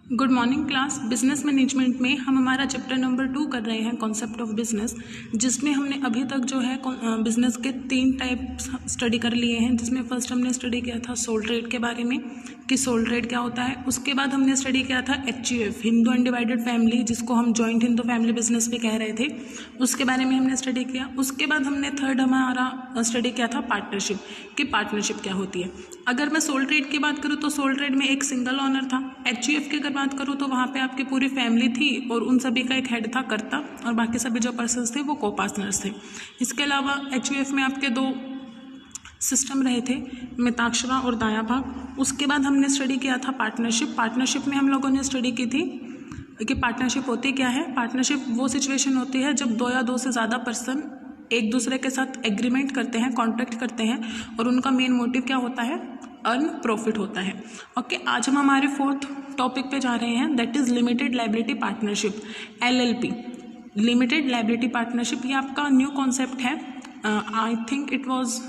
Good morning class. Business management में हम हमारा चैप्टर नंबर 2 कर रहे हैं, कॉन्सेप्ट ऑफ बिजनेस, जिसमें हमने अभी तक जो है बिजनेस के 3 टाइप्स स्टडी कर लिए हैं। जिसमें फर्स्ट हमने स्टडी किया था सोल ट्रेड के बारे में कि सोल ट्रेड क्या होता है। उसके बाद हमने स्टडी किया था HUF, हिंदू अनडिवाइडेड फैमिली, जिसको हम जॉइंट हिंदू फैमिली बिजनेस भी कह रहे थे, उसके बारे में हमने स्टडी किया। उसके बाद हमने थर्ड हमारा स्टडी किया था पार्टनरशिप, कि पार्टनरशिप क्या होती है। अगर मैं सोल ट्रेड की बात करूँ तो सोल ट्रेड में एक सिंगल ऑनर था। HUF की अगर बात करूँ तो वहाँ पे आपकी पूरी फैमिली थी और उन सभी का एक हेड था कर्ता, और बाकी सभी जो पर्सन्स थे वो को पार्टनर्स थे। इसके अलावा HUF में आपके 2 सिस्टम रहे थे, मिताक्षरा और दाया भाग। उसके बाद हमने स्टडी किया था पार्टनरशिप। पार्टनरशिप में हम लोगों ने स्टडी की थी कि पार्टनरशिप होती क्या है। पार्टनरशिप वो सिचुएशन होती है जब 2 या 2 से ज़्यादा पर्सन एक दूसरे के साथ एग्रीमेंट करते हैं, कॉन्ट्रैक्ट करते हैं, और उनका मेन मोटिव क्या होता है, अर्न प्रॉफिट होता है। ओके, आज हम हमारे 4th टॉपिक पे जा रहे हैं, that is limited liability partnership, LLP, limited liability partnership. ये आपका न्यू कॉन्सेप्ट है। I think it was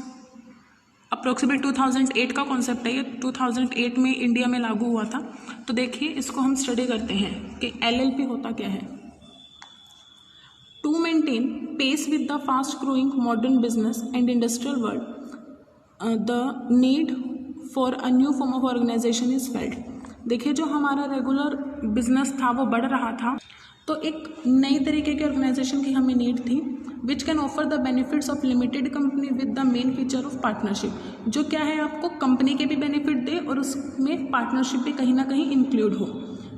approximate 2008 का कॉन्सेप्ट है। ये 2008 में इंडिया में लागू हुआ था। तो देखिए, इसको हम स्टडी करते हैं कि LLP होता क्या है। To maintain pace with the fast growing modern business and industrial world the need for a new form of organisation is felt. देखिए, जो हमारा रेगुलर बिजनेस था वो बढ़ रहा था, तो एक नई तरीके की ऑर्गेनाइजेशन की हमें नीड थी, which can offer the benefits of limited company with the main feature of partnership. जो क्या है, आपको कंपनी के भी बेनिफिट दे और उसमें पार्टनरशिप भी कहीं ना कहीं इंक्लूड हो।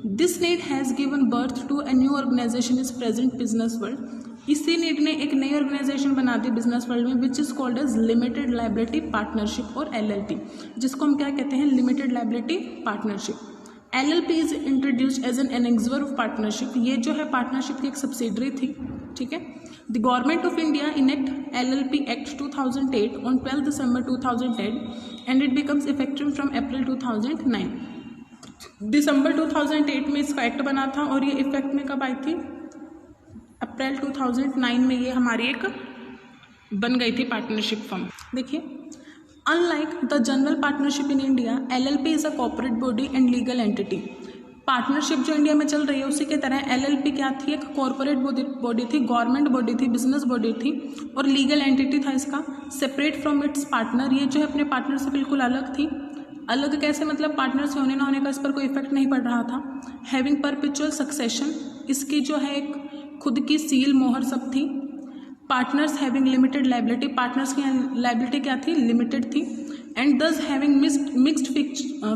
This need has given birth to a new organisation is present business world. इसी नीड ने एक नई ऑर्गेनाइजेशन बना दी बिजनेस वर्ल्ड में, which is called as limited liability partnership और LLP, जिसको हम क्या कहते हैं, limited liability partnership. LLP is introduced as an annexure of partnership. ये जो है पार्टनरशिप की एक सब्सिडरी थी, ठीक है। The government of India enact LLP act 2008 on 12 December 2010 and it becomes effective from April 2009। दिसंबर 2008 में इसका एक्ट बना था और ये इफेक्ट में कब आई थी, अप्रैल 2009 में ये हमारी एक बन गई थी पार्टनरशिप फर्म। देखिए, unlike the general partnership in India, LLP is a corporate body and legal entity. Partnership जो इंडिया में चल रही है उसी की तरह LLP क्या थी, एक कॉर्पोरेट बॉडी थी, गवर्नमेंट बॉडी थी, बिजनेस बॉडी थी, और लीगल एंटिटी था इसका, सेपरेट फ्रॉम इट्स पार्टनर। ये जो है अपने पार्टनर से बिल्कुल अलग थी। अलग कैसे, मतलब पार्टनर से होने ना होने का इस पर कोई इफेक्ट नहीं पड़ रहा था। हैविंग परपेचुअल सक्सेशन, इसकी जो है एक खुद की सील मोहर सब थी। Partners having limited liability, partners की लायबिलिटी क्या थी, लिमिटेड थी। And thus having mixed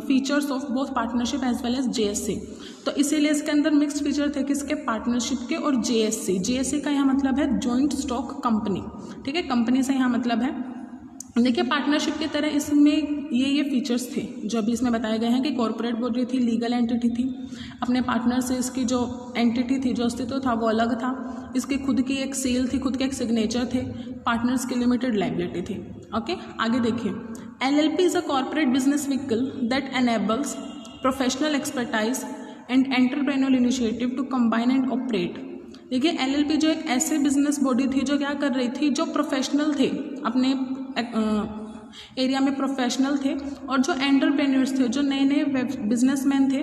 features of both partnership as well as JSC। तो इसीलिए इसके अंदर मिक्स्ड फीचर थे किसके, पार्टनरशिप के और JSC का यहाँ मतलब है जॉइंट स्टॉक कंपनी, ठीक है, कंपनी से यहाँ मतलब है। देखिए, पार्टनरशिप की तरह इसमें ये फीचर्स थे जो अभी इसमें बताए गए हैं कि कॉर्पोरेट बॉडी थी, लीगल एंटिटी थी, अपने पार्टनर से इसकी जो एंटिटी थी, जो अस्तित्व था वो अलग था, इसकी खुद की एक सील थी, खुद के एक सिग्नेचर थे, पार्टनर्स की लिमिटेड लायबिलिटी थी। ओके, आगे देखिए, LLP is a corporate business vehicle that enables professional expertise and entrepreneurial initiative to combine and operate. देखिए, LLP जो एक ऐसे बिजनेस बॉडी थी जो क्या कर रही थी, जो प्रोफेशनल थे, अपने एरिया में प्रोफेशनल थे, और जो एंटरप्रेन्योर्स थे, जो नए नए बिजनेसमैन थे,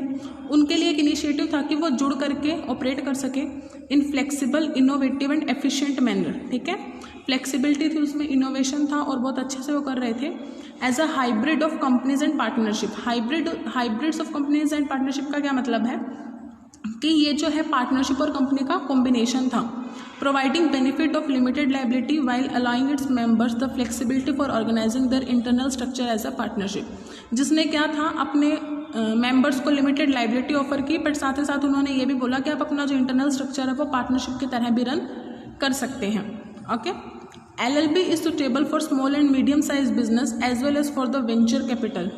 उनके लिए एक इनिशिएटिव था कि वो जुड़ करके ऑपरेट कर सके in flexible, innovative and efficient manner, ठीक है। फ्लेक्सिबिलिटी थी उसमें, इनोवेशन था, और बहुत अच्छे से वो कर रहे थे। As a hybrid of companies and partnership, hybrids of companies and partnership का क्या मतलब है कि ये जो है पार्टनरशिप और कंपनी का कॉम्बिनेशन था। Providing benefit of limited liability while allowing its members the flexibility for organising their internal structure as a partnership. जिसने क्या था, अपने मेंबर्स को लिमिटेड लायबिलिटी ऑफर की, बट साथ ही साथ उन्होंने ये भी बोला कि आप अपना जो इंटरनल स्ट्रक्चर है वो पार्टनरशिप की तरह भी रन कर सकते हैं। Okay, LLP is suitable for small and medium size business as well as for the venture capital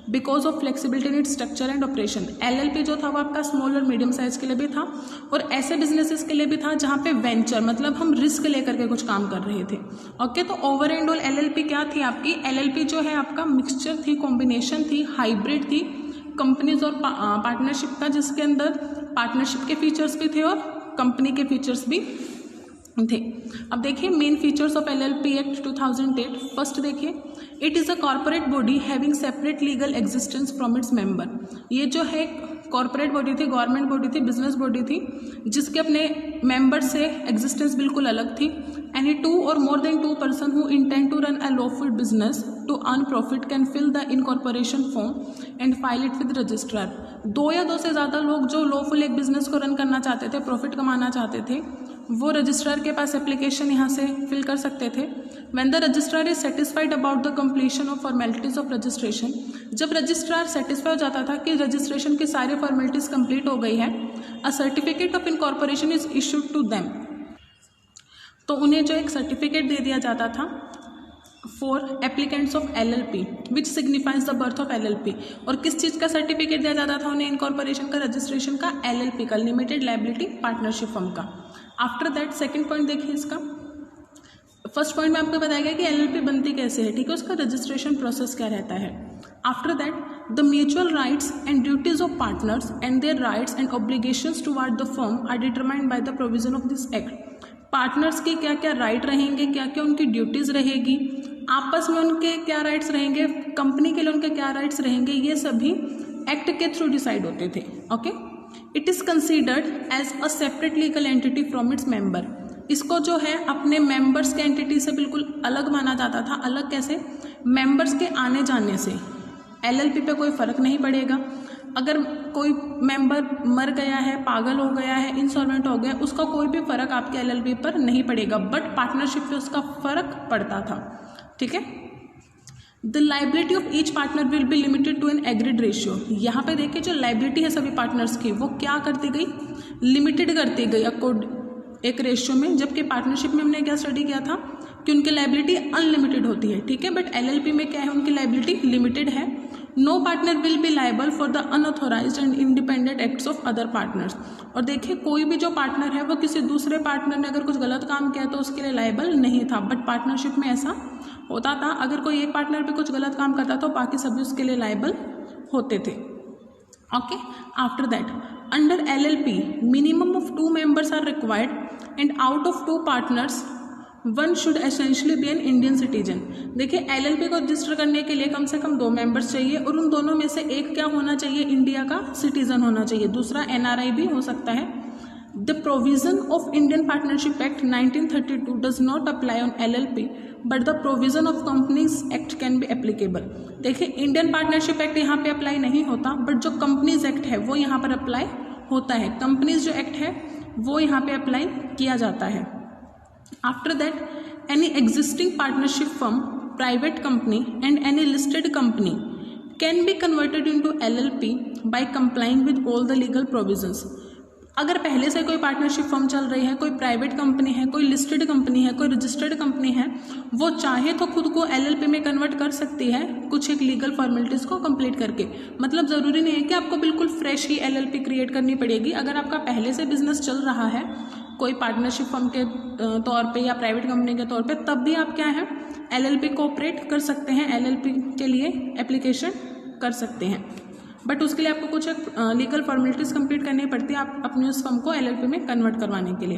because of flexibility in its structure and operation. LLP जो था वो आपका स्मॉल और मीडियम साइज के लिए भी था, और ऐसे बिजनेसेस के लिए भी था जहाँ पे वेंचर मतलब हम रिस्क लेकर के कुछ काम कर रहे थे। ओके, तो ओवर एंड ऑल LLP क्या थी आपकी, LLP जो है आपका मिक्सचर थी, कॉम्बिनेशन थी, हाइब्रिड थी कंपनीज और पार्टनरशिप का, जिसके अंदर पार्टनरशिप के फीचर्स भी थे और कंपनी के फीचर्स भी थे। अब देखिए, main features of LLP act 2008। First देखिए, it is a corporate body having separate legal existence from its member. ये जो है कॉर्पोरेट बॉडी थी, गवर्नमेंट बॉडी थी, बिजनेस बॉडी थी, जिसके अपने मेंबर से एग्जिस्टेंस बिल्कुल अलग थी। Any 2 or more than 2 person who intend to run a lawful business to earn profit can fill the incorporation form and file it with registrar। 2 या 2 से ज़्यादा लोग जो लॉफुल एक बिजनेस को रन करना चाहते थे, प्रॉफिट कमाना चाहते थे, वो रजिस्ट्रार के पास एप्लीकेशन यहाँ से फिल कर सकते थे। When the registrar is satisfied about the completion of formalities of registration, जब रजिस्ट्रार सेटिस्फाई हो जाता था कि रजिस्ट्रेशन की सारी फॉर्मेलिटीज कंप्लीट हो गई है, a certificate of incorporation is issued to them, तो उन्हें जो एक सर्टिफिकेट दे दिया जाता था for applicants of LLP which signifies the birth of LLP। और किस चीज़ का सर्टिफिकेट दिया जाता था उन्हें? इनकॉर्पोरेशन का, रजिस्ट्रेशन का, LLP का, लिमिटेड लायबिलिटी पार्टनरशिप फर्म का। आफ्टर दैट सेकंड पॉइंट देखिए इसका। फर्स्ट पॉइंट में आपको बताया गया कि LLP बनती कैसे है, ठीक है, उसका रजिस्ट्रेशन प्रोसेस क्या रहता है। After that the mutual rights and duties of partners and their rights and obligations toward the firm are determined by the provision of this act. Partners की क्या क्या राइट रहेंगे, क्या क्या उनकी ड्यूटीज़ रहेगी, आपस में उनके क्या राइट्स रहेंगे, कंपनी के लिए उनके क्या राइट्स रहेंगे, ये सभी एक्ट के थ्रू डिसाइड होते थे। Okay, it is considered as a separate legal entity from its member. इसको जो है अपने मेंबर्स के एंटिटी से बिल्कुल अलग माना जाता था। अलग कैसे? मेंबर्स के आने जाने से LLP पे कोई फ़र्क नहीं पड़ेगा। अगर कोई मेंबर मर गया है, पागल हो गया है, इंसॉल्वेंट हो गया, उसका कोई भी फ़र्क आपके LLP पर नहीं पड़ेगा, बट पार्टनरशिप पे उसका फ़र्क पड़ता था, ठीक है। The liability of each partner will be limited to an agreed ratio. यहाँ पे देखिए जो लाइबिलिटी है सभी पार्टनर्स की, वो क्या करती गई? लिमिटेड करती गई एक रेशियो में। जबकि पार्टनरशिप में हमने क्या स्टडी किया था कि उनकी लाइबिलिटी अनलिमिटेड होती है, ठीक है, बट LLP में क्या है, उनकी लाइबिलिटी लिमिटेड है। No partner will be liable for the unauthorised and independent acts of other partners. और देखिए कोई भी जो पार्टनर है वो किसी दूसरे पार्टनर ने अगर कुछ गलत काम किया तो उसके लिए लाइबल नहीं था, बट पार्टनरशिप में ऐसा होता था। अगर कोई एक पार्टनर भी कुछ गलत काम करता तो बाकी सभी उसके लिए लाइबल होते थे। Okay, after that under LLP minimum of 2 members are required and out of 2 partners 1 should essentially be an Indian citizen। देखिए LLP को रजिस्टर करने के लिए कम से कम 2 मेंबर्स चाहिए और उन दोनों में से एक क्या होना चाहिए? इंडिया का सिटीजन होना चाहिए, दूसरा NRI भी हो सकता है। The provision of Indian partnership act 1932 does not apply on LLP but the provision of companies act can be applicable. देखिए इंडियन पार्टनरशिप एक्ट यहाँ पे अप्लाई नहीं होता, बट जो कंपनीज एक्ट है वो यहाँ पर अप्लाई होता है। कंपनीज जो एक्ट है वो यहाँ पे अप्लाई किया जाता है। After that, any existing partnership firm, private company and any listed company can be converted into LLP by complying with all the legal provisions। अगर पहले से कोई पार्टनरशिप फर्म चल रही है, कोई प्राइवेट कंपनी है, कोई लिस्टेड कंपनी है, कोई रजिस्टर्ड कंपनी है, वो चाहे तो खुद को LLP में कन्वर्ट कर सकती है कुछ एक लीगल फॉर्मेलिटीज़ को कंप्लीट करके। मतलब ज़रूरी नहीं है कि आपको बिल्कुल फ्रेश ही LLP क्रिएट करनी पड़ेगी। अगर आपका पहले से बिजनेस चल रहा है कोई पार्टनरशिप फर्म के तौर पे या प्राइवेट कंपनी के तौर पे, तब भी आप क्या है LLP को ऑपरेट कर सकते हैं, LLP के लिए एप्लीकेशन कर सकते हैं, बट उसके लिए आपको कुछ लीगल फॉर्मेलिटीज़ कंप्लीट करनी पड़ती है आप अपने उस फर्म को LLP में कन्वर्ट करवाने के लिए।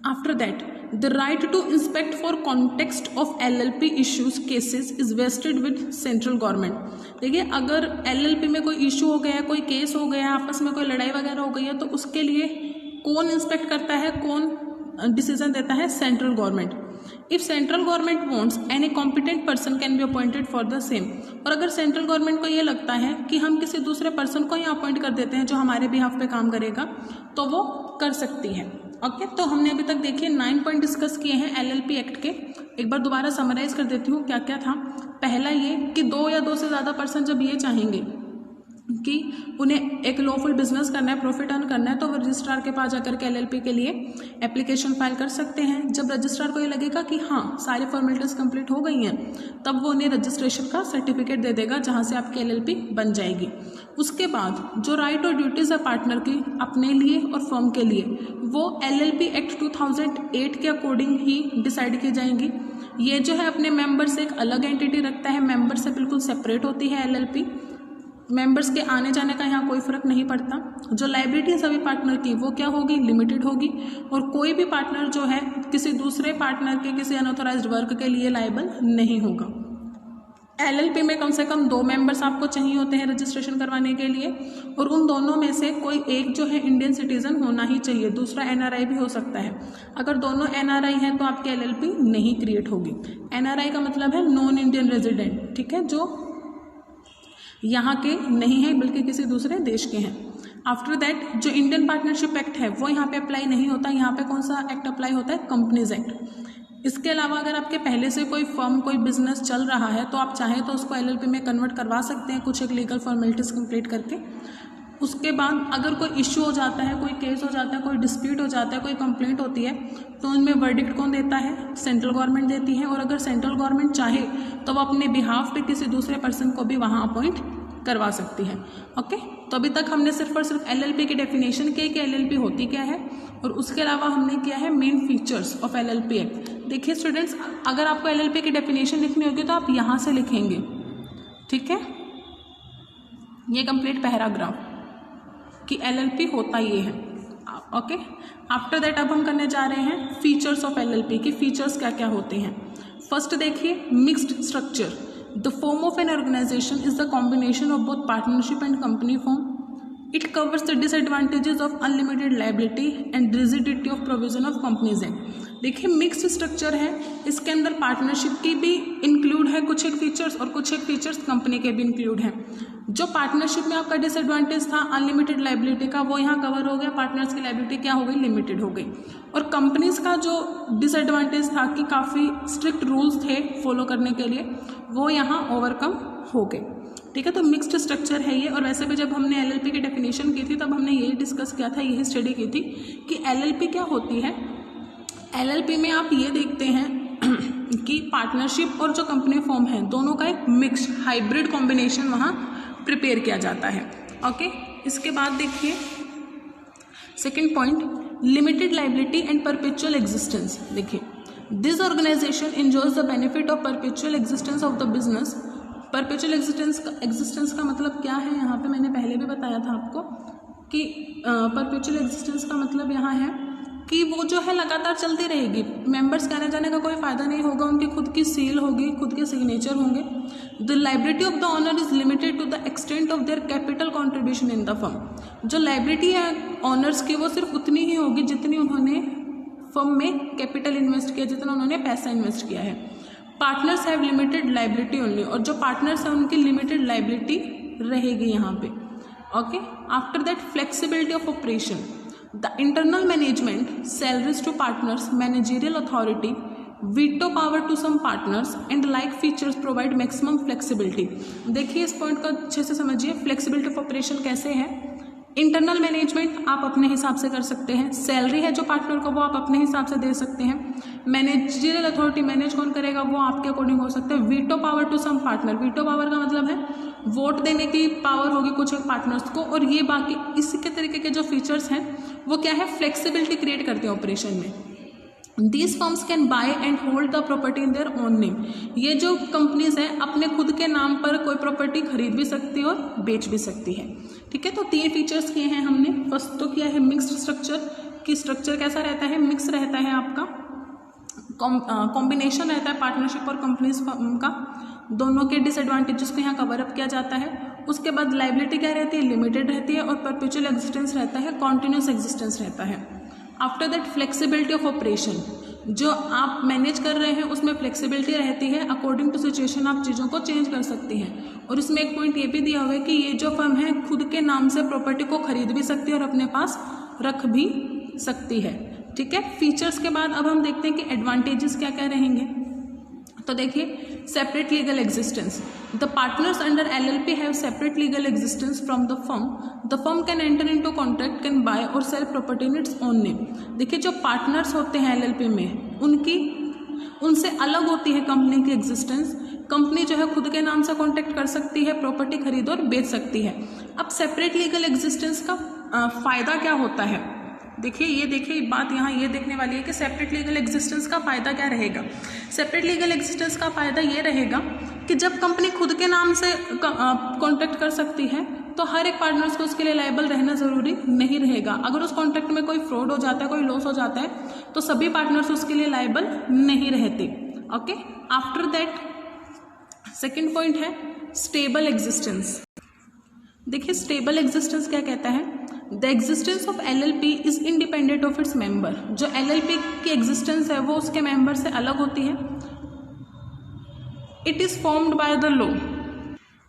After that the right to inspect for context of LLP issues cases is vested with central government. देखिए अगर LLP में कोई इशू हो गया है, कोई केस हो गया है, आपस में कोई लड़ाई वगैरह हो गई है, तो उसके लिए कौन इंस्पेक्ट करता है, कौन डिसीजन देता है? Central government. If central government wants any competent person can be appointed for the same. और अगर सेंट्रल गवर्नमेंट को ये लगता है कि हम किसी दूसरे पर्सन को ही अपॉइंट कर देते हैं जो हमारे बिहाफ पे काम करेगा, तो वो कर सकती है। ओके, तो हमने अभी तक देखिए 9 पॉइंट डिस्कस किए हैं LLP एक्ट के। एक बार दोबारा समराइज कर देती हूँ क्या क्या था। पहला ये कि 2 या 2 से ज़्यादा पर्सन जब ये चाहेंगे कि उन्हें एक लॉफुल बिजनेस करना है, प्रॉफिट अर्न करना है, तो वो रजिस्ट्रार के पास जाकर के LLP के लिए एप्लीकेशन फाइल कर सकते हैं। जब रजिस्ट्रार को ये लगेगा कि हाँ सारी फॉर्मेलिटीज़ कंप्लीट हो गई हैं, तब वो उन्हें रजिस्ट्रेशन का सर्टिफिकेट दे देगा जहाँ से आपकी LLP बन जाएगी। उसके बाद जो राइट और ड्यूटीज़ है पार्टनर की अपने लिए और फर्म के लिए, वो LLP एक्ट 2008 के अकॉर्डिंग ही डिसाइड की जाएंगी। ये जो है अपने मेंबर से एक अलग एंटिटी रखता है, मेंबर से बिल्कुल सेपरेट होती है LLP। मेंबर्स के आने जाने का यहाँ कोई फ़र्क नहीं पड़ता। जो लायबिलिटी है सभी पार्टनर की वो क्या होगी? लिमिटेड होगी। और कोई भी पार्टनर जो है किसी दूसरे पार्टनर के किसी अनऑथोराइज्ड वर्क के लिए लायबल नहीं होगा। एलएलपी में कम से कम 2 मेंबर्स आपको चाहिए होते हैं रजिस्ट्रेशन करवाने के लिए, और उन दोनों में से कोई एक जो है इंडियन सिटीजन होना ही चाहिए, दूसरा एनआरआई भी हो सकता है। अगर दोनों एनआरआई हैं तो आपकी एलएलपी नहीं क्रिएट होगी। एनआरआई का मतलब है नॉन इंडियन रेजिडेंट, ठीक है, जो यहाँ के नहीं है बल्कि किसी दूसरे देश के हैं। आफ्टर दैट जो इंडियन पार्टनरशिप एक्ट है वो यहाँ पे अप्लाई नहीं होता। यहाँ पे कौन सा एक्ट अप्लाई होता है? Companies act. इसके अलावा अगर आपके पहले से कोई फर्म, कोई बिजनेस चल रहा है तो आप चाहें तो उसको एलएलपी में कन्वर्ट करवा सकते हैं कुछ एक लीगल फॉर्मेलिटीज कंप्लीट करके। उसके बाद अगर कोई इश्यू हो जाता है, कोई केस हो जाता है, कोई डिस्प्यूट हो जाता है, कोई कंप्लेंट होती है, तो उनमें वर्डिक्ट कौन देता है? सेंट्रल गवर्नमेंट देती है। और अगर सेंट्रल गवर्नमेंट चाहे तो वो अपने बिहाफ पे किसी दूसरे पर्सन को भी वहाँ अपॉइंट करवा सकती है। ओके, तो अभी तक हमने सिर्फ और सिर्फ एलएलपी की डेफिनेशन की कि एलएलपी होती क्या है, और उसके अलावा हमने किया है main features of LLP act. देखिए स्टूडेंट्स, अगर आपको एलएलपी की डेफिनेशन लिखनी होगी तो आप यहाँ से लिखेंगे, ठीक है, ये कंप्लीट पैराग्राफ कि एलएलपी होता ये है। ओके, आफ्टर दैट अब हम करने जा रहे हैं फीचर्स ऑफ एलएलपी की फीचर्स क्या क्या होते हैं। फर्स्ट देखिए, mixed structure. The form of an organization is the combination of both partnership and company form. It covers the disadvantages of unlimited liability and rigidity of provision of Companies Act. देखिए mixed structure है, इसके अंदर partnership की भी include है कुछ एक features, और कुछ एक फीचर्स कंपनी के भी इंक्लूड हैं। जो पार्टनरशिप में आपका डिसएडवांटेज था अनलिमिटेड लाइबिलिटी का, वो यहाँ कवर हो गया। पार्टनर्स की लाइबिलिटी क्या हो गई? लिमिटेड हो गई। और कंपनीज का जो डिसएडवांटेज था कि काफ़ी स्ट्रिक्ट रूल्स थे फॉलो करने के लिए, वो यहाँ ओवरकम हो गए। ठीक है, तो मिक्स्ड स्ट्रक्चर है ये। और वैसे भी जब हमने एलएलपी की डेफिनेशन की थी तब हमने यही डिस्कस किया था, यही स्टडी की थी कि एलएलपी क्या होती है। एलएलपी में आप ये देखते हैं कि पार्टनरशिप और जो कंपनी फॉर्म है दोनों का एक मिक्स हाइब्रिड कॉम्बिनेशन वहाँ प्रिपेयर किया जाता है। ओके, इसके बाद देखिए second point, limited liability and perpetual existence. देखिए this organization enjoys the benefit of perpetual existence of the business. Perpetual existence का मतलब क्या है? यहाँ पे मैंने पहले भी बताया था आपको कि परपेचुअल एग्जिस्टेंस का मतलब यहाँ है कि वो जो है लगातार चलती रहेगी, मेंबर्स के आने जाने का कोई फायदा नहीं होगा, उनकी खुद की सील होगी, खुद के सिग्नेचर होंगे। The liability of the owner is limited to the extent of their capital contribution in the firm. जो लाइबिलिटी है ऑनर्स की वो सिर्फ उतनी ही होगी जितनी उन्होंने फर्म में कैपिटल इन्वेस्ट किया, जितना उन्होंने पैसा इन्वेस्ट किया है। Partners have limited liability only, और जो पार्टनर्स हैं उनकी लिमिटेड लाइबिलिटी रहेगी यहाँ पे। Okay, after that flexibility of operation. The internal management, salaries to partners, managerial authority, veto power to some partners and like features provide maximum flexibility। देखिए इस point को अच्छे से समझिए, फ्लेक्सिबिलिटी ऑफ ऑपरेशन कैसे है। इंटरनल मैनेजमेंट आप अपने हिसाब से कर सकते हैं, सैलरी है जो पार्टनर को वो आप अपने हिसाब से दे सकते हैं। मैनेजरियल अथॉरिटी, मैनेज कौन करेगा वो आपके अकॉर्डिंग हो सकता है। Veto power to some partner, veto power का मतलब है वोट देने की पावर होगी कुछ एक पार्टनर्स को। और ये बाकी इसी के तरीके के जो फीचर्स हैं वो क्या है, फ्लेक्सिबिलिटी क्रिएट करते हैं ऑपरेशन में। These firms can buy and hold the property in their own name. ये जो कंपनीज हैं अपने खुद के नाम पर कोई प्रॉपर्टी खरीद भी सकती है और बेच भी सकती है। ठीक है, तो 3 फीचर्स किए हैं हमने। फर्स्ट तो किया है मिक्स्ड स्ट्रक्चर, कि स्ट्रक्चर कैसा रहता है, मिक्स रहता है, आपका कॉम्बिनेशन रहता है पार्टनरशिप और कंपनीज का, दोनों के डिसएडवांटेजेस को यहाँ कवर अप किया जाता है। उसके बाद लाइबिलिटी क्या रहती है, लिमिटेड रहती है, और परपेचुअल एग्जिस्टेंस रहता है, कॉन्टिन्यूस एग्जिस्टेंस रहता है। After that flexibility of operation, जो आप मैनेज कर रहे हैं उसमें फ्लेक्सिबिलिटी रहती है, अकॉर्डिंग टू सिचुएशन आप चीज़ों को चेंज कर सकती हैं। और इसमें एक पॉइंट ये भी दिया हुआ है कि ये जो फर्म है खुद के नाम से प्रॉपर्टी को खरीद भी सकती है और अपने पास रख भी सकती है। ठीक है, फीचर्स के बाद अब हम देखते हैं कि एडवांटेजेस क्या क्या रहेंगे। तो देखिए separate legal existence, the partners under LLP have separate legal existence from the firm can enter into contract, can buy और sell property in its own name. देखिए जो पार्टनर्स होते हैं एलएलपी में उनसे अलग होती है कंपनी की एग्जिस्टेंस। कंपनी जो है खुद के नाम से कॉन्ट्रैक्ट कर सकती है, प्रॉपर्टी खरीद और बेच सकती है। अब सेपरेट लीगल एग्जिस्टेंस का फायदा क्या होता है, देखिए बात यहाँ ये देखने वाली है कि सेपरेट लीगल एग्जिस्टेंस का फ़ायदा क्या रहेगा। सेपरेट लीगल एग्जिस्टेंस का फ़ायदा ये रहेगा कि जब कंपनी खुद के नाम से कॉन्ट्रैक्ट कर सकती है तो हर एक पार्टनर्स को उसके लिए लायबल रहना ज़रूरी नहीं रहेगा। अगर उस कॉन्ट्रैक्ट में कोई फ्रॉड हो जाता है, कोई लॉस हो जाता है, तो सभी पार्टनर्स उसके लिए लायबल नहीं रहते। Okay, after that second point है स्टेबल एग्जिस्टेंस। देखिए स्टेबल एग्जिस्टेंस क्या कहता है, the existence of LLP is independent of its member. जो LLP की एग्जिस्टेंस है वो उसके मेंबर से अलग होती है। It is formed by the law,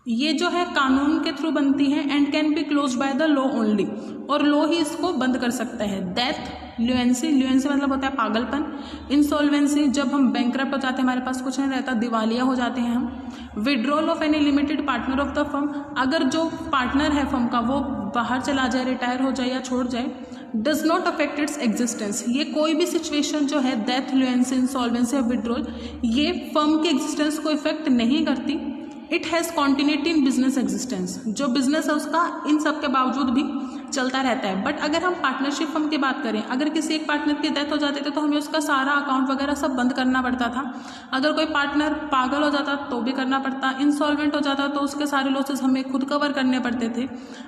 ये जो है कानून के थ्रू बनती है, and can be close by the law only, और लॉ ही इसको बंद कर सकता है। डेथ, ल्यूएंसी, ल्यूएंसी मतलब होता है पागलपन। इंसॉल्वेंसी, जब हम बैंकरप्ट हो जाते हैं, हमारे पास कुछ नहीं रहता, दिवालिया हो जाते हैं हम। Withdrawal of any limited partner of the firm, अगर जो पार्टनर है फर्म का वो बाहर चला जाए, रिटायर हो जाए या छोड़ जाए। Does not affect its existence, ये कोई भी सिचुएशन जो है डेथ, ल्यूएंसी, इंसॉल्वेंसी या विड्रॉल, ये फर्म के एग्जिस्टेंस को इफेक्ट नहीं करती। It has continuity in business existence, जो बिजनेस है उसका इन सब के बावजूद भी चलता रहता है। बट अगर हम पार्टनरशिप फर्म की बात करें, अगर किसी एक पार्टनर की डेथ हो जाती थी तो हमें उसका सारा अकाउंट वगैरह सब बंद करना पड़ता था। अगर कोई पार्टनर पागल हो जाता तो भी करना पड़ता, इंसॉल्वेंट हो जाता तो उसके सारे लॉसेस हमें खुद कवर करने पड़ते थे।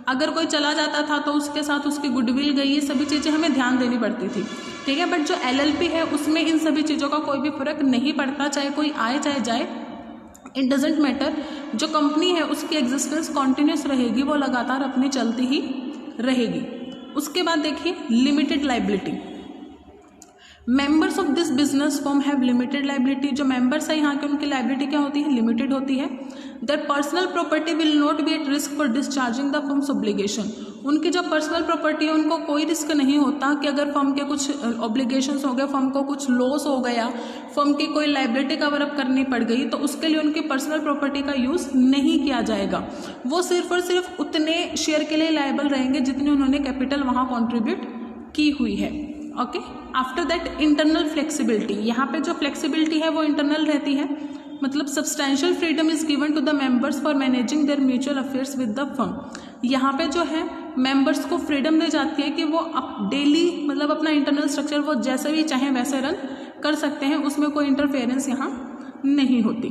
अगर कोई चला जाता था तो उसके साथ उसकी गुडविल गई, ये सभी चीज़ें हमें ध्यान देनी पड़ती थी, ठीक है। बट जो LLP है उसमें इन सभी चीज़ों का कोई भी फर्क नहीं पड़ता, चाहे कोई आए चाहे जाए, इट डजेंट मैटर। जो कंपनी है उसकी एग्जिस्टेंस कॉन्टिन्यूस रहेगी, वो लगातार अपनी चलती ही रहेगी। उसके बाद देखिए limited liability. Members of this business firm have limited liability, जो मेंबर्स है यहाँ के उनकी लाइबिलिटी क्या होती है, लिमिटेड होती है। Their personal property will not be at risk for discharging the firms obligation, उनकी जो पर्सनल प्रॉपर्टी है उनको कोई रिस्क नहीं होता कि अगर फर्म के कुछ ऑब्लिगेशंस हो गए, फर्म को कुछ लॉस हो गया, फर्म की कोई लाइबिलिटी कवर अप करनी पड़ गई, तो उसके लिए उनकी पर्सनल प्रॉपर्टी का यूज़ नहीं किया जाएगा। वो सिर्फ और सिर्फ उतने शेयर के लिए लायबल रहेंगे जितने उन्होंने कैपिटल वहाँ कॉन्ट्रीब्यूट की हुई है। Okay, after that internal flexibility, यहाँ पे जो फ्लेक्सिबिलिटी है वो इंटरनल रहती है, मतलब substantial freedom is given to the members for managing their mutual affairs with the firm. यहाँ पे जो है मेंबर्स को फ्रीडम दी जाती है कि वो डेली मतलब अपना इंटरनल स्ट्रक्चर वो जैसे भी चाहें वैसे रन कर सकते हैं, उसमें कोई इंटरफेरेंस यहाँ नहीं होती,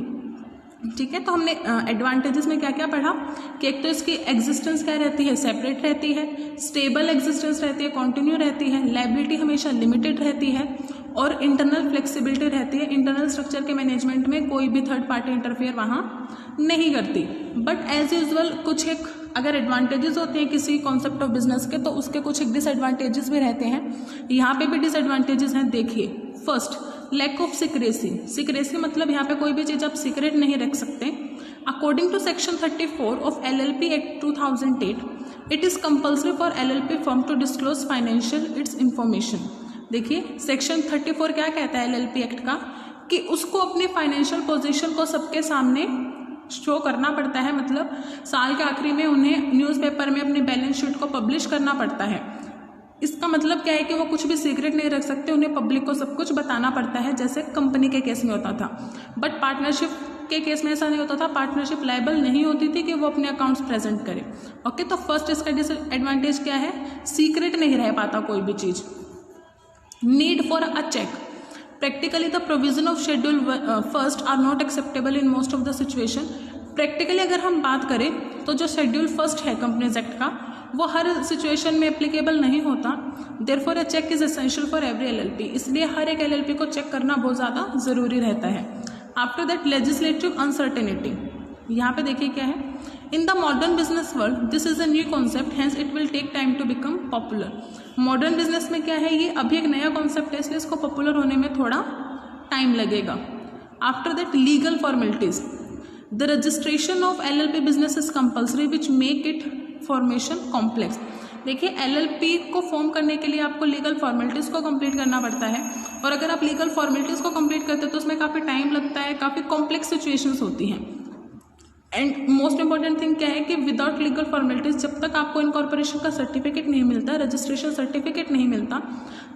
ठीक है। तो हमने एडवांटेजेस में क्या क्या पढ़ा कि एक तो इसकी एग्जिस्टेंस क्या रहती है, सेपरेट रहती है, स्टेबल एग्जिस्टेंस रहती है, कंटिन्यू रहती है, लायबिलिटी हमेशा लिमिटेड रहती है, और इंटरनल फ्लेक्सिबिलिटी रहती है। इंटरनल स्ट्रक्चर के मैनेजमेंट में कोई भी थर्ड पार्टी इंटरफेयर वहाँ नहीं करती। बट एज यूजुअल कुछ एक अगर एडवांटेजेस होते हैं किसी कॉन्सेप्ट ऑफ बिजनेस के, तो उसके कुछ एक डिसएडवांटेजेस भी रहते हैं। यहाँ पे भी डिसएडवांटेजेस हैं, देखिए। First, lack of secrecy. Secrecy मतलब यहाँ पे कोई भी चीज़ आप सीक्रेट नहीं रख सकते। According to section 34 of LLP act 2008, it is compulsory for LLP firm to disclose financial its information. देखिए सेक्शन 34 क्या कहता है LLP एक्ट का, कि उसको अपनी फाइनेंशियल पोजीशन को सबके सामने शो करना पड़ता है, मतलब साल के आखिरी में उन्हें न्यूज़पेपर में अपनी बैलेंस शीट को पब्लिश करना पड़ता है। इसका मतलब क्या है कि वो कुछ भी सीक्रेट नहीं रख सकते, उन्हें पब्लिक को सब कुछ बताना पड़ता है, जैसे कंपनी के केस में होता था। बट पार्टनरशिप के केस में ऐसा नहीं होता था, पार्टनरशिप लायबल नहीं होती थी कि वो अपने अकाउंट्स प्रेजेंट करे। ओके, तो फर्स्ट इसका डिसएडवांटेज क्या है, सीक्रेट नहीं रह पाता कोई भी चीज़। Need for a check, practically the provision of schedule first are not acceptable in most of the situation. Practically अगर हम बात करें तो जो शेड्यूल फर्स्ट है कंपनीज एक्ट का, वो हर सिचुएशन में एप्लीकेबल नहीं होता। Therefore a check is essential for every LLP, इसलिए हर एक LLP को चेक करना बहुत ज़्यादा ज़रूरी रहता है। आफ्टर दैट लेजिस्लेटिव अनसर्टेनिटी, यहाँ पे देखिए क्या है, in the modern business world this is a new concept, hence it will take time to become popular. Modern business में क्या है, ये अभी एक नया कॉन्सेप्ट है, इसलिए इसको पॉपुलर होने में थोड़ा टाइम लगेगा। After that legal formalities, the registration of LLP business is compulsory which make it formation complex. देखिए LLP को फॉर्म करने के लिए आपको लीगल फॉर्मेलिटीज़ को कंप्लीट करना पड़ता है, और अगर आप लीगल फॉर्मेलिटीज़ को कंप्लीट करते हो तो उसमें काफ़ी टाइम लगता है, काफ़ी कॉम्प्लेक्स सिचुएशंस होती हैं। एंड मोस्ट इंपॉर्टेंट थिंग क्या है कि विदाउट लीगल फॉर्मेलिटीज़ जब तक आपको इनकॉर्पोरेशन का सर्टिफिकेट नहीं मिलता, रजिस्ट्रेशन सर्टिफिकेट नहीं मिलता,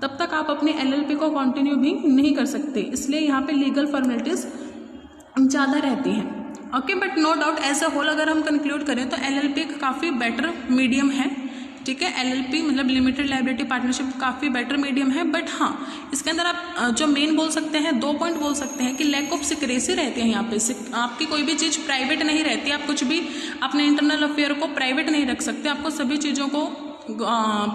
तब तक आप अपने LLP को कंटिन्यू भी नहीं कर सकते। इसलिए यहाँ पे लीगल फॉर्मेलिटीज़ ज़्यादा रहती हैं। Okay, but no doubt as a whole अगर हम कंक्लूड करें तो LLP काफ़ी बेटर मीडियम है, ठीक है। LLP मतलब लिमिटेड लायबिलिटी पार्टनरशिप काफ़ी बेटर मीडियम है। बट हाँ, इसके अंदर आप जो मेन बोल सकते हैं, 2 पॉइंट बोल सकते हैं कि लैक ऑफ सिक्रेसी रहती है। यहाँ पे आपकी कोई भी चीज़ प्राइवेट नहीं रहती, आप कुछ भी अपने इंटरनल अफेयर को प्राइवेट नहीं रख सकते, आपको सभी चीज़ों को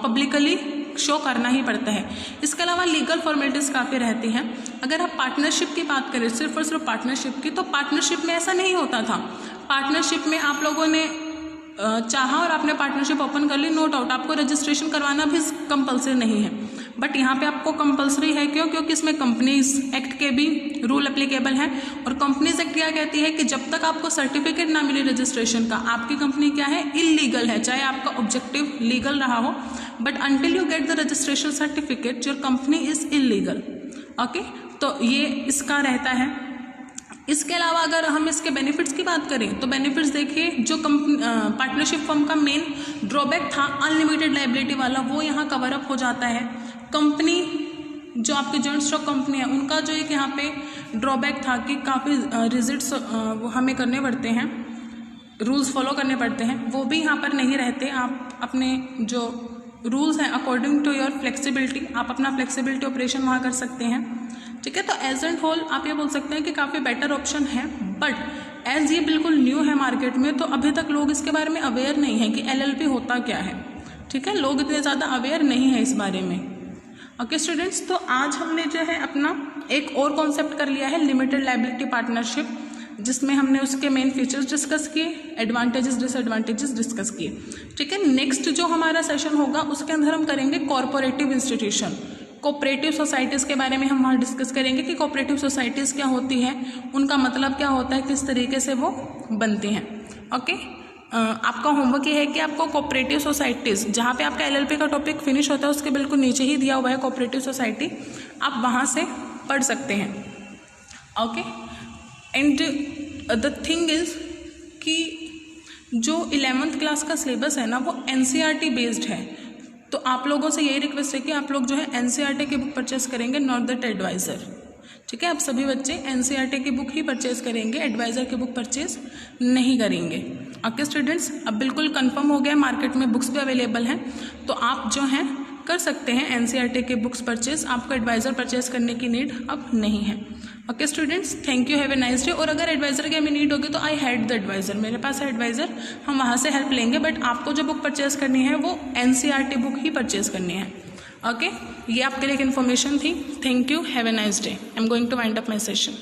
पब्लिकली शो करना ही पड़ता है। इसके अलावा लीगल फॉर्मेलिटीज़ काफ़ी रहती हैं। अगर आप पार्टनरशिप की बात करें, सिर्फ और सिर्फ पार्टनरशिप की, तो पार्टनरशिप में ऐसा नहीं होता था। पार्टनरशिप में आप लोगों ने चाहा और आपने पार्टनरशिप ओपन कर ली, नो डाउट आपको रजिस्ट्रेशन करवाना भी कंपलसरी नहीं है, बट यहाँ पे आपको कंपलसरी है। क्यों? क्योंकि इसमें कंपनीज एक्ट के भी रूल एप्लीकेबल हैं। और कंपनीज एक्ट क्या कहती है कि जब तक आपको सर्टिफिकेट ना मिले रजिस्ट्रेशन का, आपकी कंपनी क्या है, इलीगल है, चाहे आपका ऑब्जेक्टिव लीगल रहा हो, but until you get the registration certificate your company is illegal. Okay, तो ये इसका रहता है। इसके अलावा अगर हम इसके बेनिफिट्स की बात करें तो बेनिफिट्स देखिए, जो पार्टनरशिप फर्म का मेन ड्रॉबैक था अनलिमिटेड लायबिलिटी वाला, वो यहाँ कवर अप हो जाता है। कंपनी जो आपकी जॉइंट स्टॉक कंपनी है, उनका जो एक यहाँ पे ड्रॉबैक था कि काफ़ी रिजिट्स वो हमें करने पड़ते हैं, रूल्स फॉलो करने पड़ते हैं, वो भी यहाँ पर नहीं रहते। आप अपने जो रूल्स हैं अकॉर्डिंग टू योर फ्लेक्सिबिलिटी, आप अपना फ्लेक्सिबिलिटी ऑपरेशन वहाँ कर सकते हैं। ठीक है, तो एज एंड होल आप ये बोल सकते हैं कि काफ़ी बेटर ऑप्शन है, बट एज ये बिल्कुल न्यू है मार्केट में, तो अभी तक लोग इसके बारे में अवेयर नहीं है कि LLP होता क्या है। ठीक है, लोग इतने ज़्यादा अवेयर नहीं है इस बारे में। ओके स्टूडेंट्स, तो आज हमने जो है अपना एक और कॉन्सेप्ट कर लिया है, लिमिटेड लायबिलिटी पार्टनरशिप, जिसमें हमने उसके मेन फीचर्स डिस्कस किए, एडवांटेजेस डिसएडवांटेजेस डिस्कस किए। ठीक है, नेक्स्ट जो हमारा सेशन होगा उसके अंदर हम करेंगे कॉर्पोरेटिव इंस्टीट्यूशन, कोऑपरेटिव सोसाइटीज़ के बारे में हम वहाँ डिस्कस करेंगे कि कोऑपरेटिव सोसाइटीज़ क्या होती हैं, उनका मतलब क्या होता है, किस तरीके से वो बनती हैं। ओके, आपका होमवर्क ये है कि आपको कोऑपरेटिव सोसाइटीज़, जहाँ पे आपका LLP का टॉपिक फिनिश होता है उसके बिल्कुल नीचे ही दिया हुआ है कोऑपरेटिव सोसाइटी, आप वहाँ से पढ़ सकते हैं। Okay, and the thing is कि जो 11th क्लास का सिलेबस है ना, वो NCERT बेस्ड है, तो आप लोगों से यही रिक्वेस्ट है कि आप लोग जो है NCERT की बुक परचेस करेंगे, नॉट दैट एडवाइज़र। ठीक है, आप सभी बच्चे NCERT की बुक ही परचेज करेंगे, एडवाइज़र की बुक परचेज नहीं करेंगे। ओके स्टूडेंट्स, अब बिल्कुल कंफर्म हो गया, मार्केट में बुक्स भी अवेलेबल हैं, तो आप जो हैं कर सकते हैं NCERT के बुक्स परचेज, आपको एडवाइज़र परचेज करने की नीड अब नहीं है। Okay students, thank you, have a nice day. और अगर एडवाइज़र की हमें नीड होगी तो आई हैड द एडवाइज़र, मेरे पास है एडवाइज़र, हम वहाँ से हेल्प लेंगे, बट आपको जो बुक परचेज करनी है वो NCERT बुक ही परचेज करनी है। ओके, ये आपके लिए एक इन्फॉर्मेशन थी। Thank you, have a nice day. I am going to wind up my session.